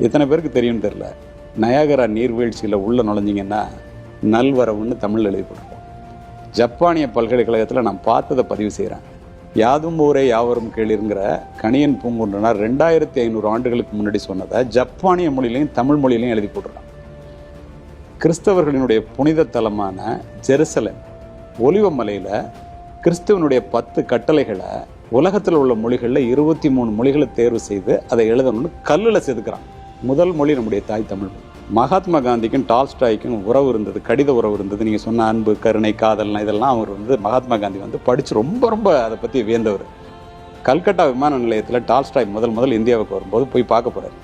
எத்தனை பேருக்கு தெரியும்னு தெரியல. நயாகரா நீர்வீழ்ச்சியில் உள்ள நுழைஞ்சிங்கன்னா நல்வரவுன்னு தமிழ் எழுதி போட்டிருக்கோம். ஜப்பானிய பல்கலைக்கழகத்தில் நான் பார்த்ததை பதிவு செய்கிறேன். யாதும் ஊரே யாவரும் கேளிருங்கிற கணியன் பூங்குன்றனார் 2500 ஆண்டுகளுக்கு முன்னாடி சொன்னதை ஜப்பானிய மொழியிலையும் தமிழ் மொழியிலையும் எழுதி போட்டிருக்கான். கிறிஸ்தவர்களினுடைய புனித தலமான ஜெருசலேம் ஒலிவமலையில் கிறிஸ்துவனுடைய 10 கட்டளைகளை உலகத்தில் உள்ள மொழிகளில் 23 மொழிகளை தேர்வு செய்து அதை எழுதணும்னு கல்லில் செதுக்கிறான். முதல் மொழி நம்முடைய தாய் தமிழ் மொழி. மகாத்மா காந்திக்கும் டால்ஸ்டாய்க்கும் உறவு இருந்தது, கடித உறவு இருந்தது. நீங்கள் சொன்ன அன்பு, கருணை, காதல்னா இதெல்லாம் அவர் மகாத்மா காந்தி படித்து ரொம்ப அதை பற்றி வியந்தவர். கல்கட்டா விமான நிலையத்தில் டால்ஸ்டாய் முதல் இந்தியாவுக்கு வரும்போது போய் பார்க்க போகிறார்.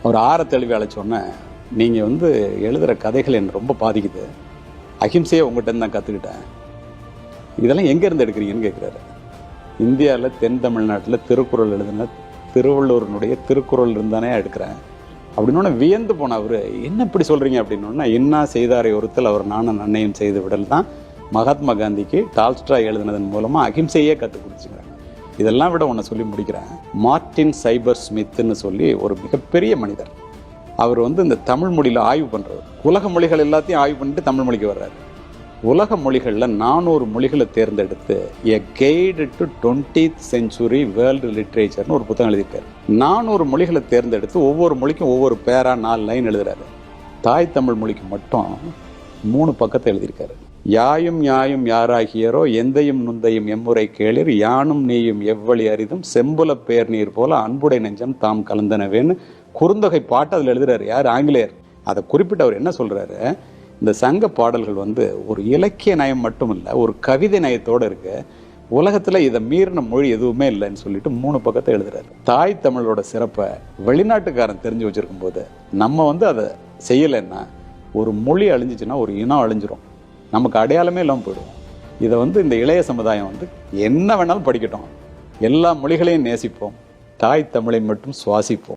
அவர் தெளிவாக அழைச்சோன்னே, நீங்கள் எழுதுகிற கதைகள் என்னை ரொம்ப பாதிக்குது, அஹிம்சையை உங்கள்கிட்ட தான் கற்றுக்கிட்டேன், இதெல்லாம் எங்கேருந்து எடுக்கிறீங்கன்னு கேட்குறாரு. இந்தியாவில் தென் தமிழ்நாட்டில் திருக்குறள் எழுதுன திருவள்ளுவனுடைய திருக்குறள் இருந்தானே எடுக்கிறேன் அப்படின்னு வியந்து போன அவர், என்ன இப்படி சொல்கிறீங்க அப்படின்னா, என்ன செய்தாரை ஒருத்தல் அவர் நானும் நன்னையும் செய்து விடல் தான் மகாத்மா காந்திக்கு டால்ஸ்டாய் எழுதினதன் மூலமாக அகிம்சையே கற்றுக் கொடுத்துக்கிறாங்க. இதெல்லாம் விட ஒன்று சொல்லி முடிக்கிறேன். மார்ட்டின் சைபர் ஸ்மித்னு சொல்லி ஒரு மிகப்பெரிய மனிதர். அவர் இந்த தமிழ் மொழியில் ஆய்வு பண்ணுறவர். உலக மொழிகள் எல்லாத்தையும் ஆய்வு பண்ணிட்டு தமிழ் மொழிக்கு வர்றாரு. உலக மொழிகளில் 400 மொழிகளை தேர்ந்தெடுத்து a guide to 20th century world லிட்ரேச்சர்னு ஒரு புத்தகம் எழுதியிருக்காரு. 400 மொழிகளை தேர்ந்தெடுத்து ஒவ்வொரு மொழிக்கும் ஒவ்வொரு பேரா 4 லைன் எழுதுறாரு. தாய் தமிழ் மொழிக்கு மட்டும் 3 பக்கத்தை எழுதியிருக்காரு. யாயும் யாயும் யாராகியரோ எந்தையும் நுந்தையும் எம்முறை கேளிர் யானும் நீயும் எவ்வளி அரிதும் செம்புல பேர் நீர் போல அன்புடை நெஞ்சம் தாம் கலந்தனவேன்னு குறுந்தொகை பாட்டு அதில் எழுதுறாரு. யார்? ஆங்கிலேயர். அதை குறிப்பிட்டு அவர் என்ன சொல்றாரு, இந்த சங்க பாடல்கள் ஒரு இலக்கிய நயம் மட்டும் இல்லை, ஒரு கவிதை நயத்தோடு இருக்கு, உலகத்தில் இதை மீறின மொழி எதுவுமே இல்லைன்னு சொல்லிட்டு 3 பக்கத்தை எழுதுறாரு. தாய் தமிழோட சிறப்பை வெளிநாட்டுக்காரன் தெரிஞ்சு வச்சிருக்கும் போது நம்ம அதை செய்யலைன்னா ஒரு மொழி அழிஞ்சிச்சுன்னா ஒரு இனம் அழிஞ்சிரும், நமக்கு அடையாளமே இல்லாமல் போயிடுவோம். இதை இந்த இளைய சமுதாயம் என்ன வேணாலும் படிக்கட்டும், எல்லா மொழிகளையும் நேசிப்போம், தாய் தமிழை மட்டும் சுவாசிப்போம்.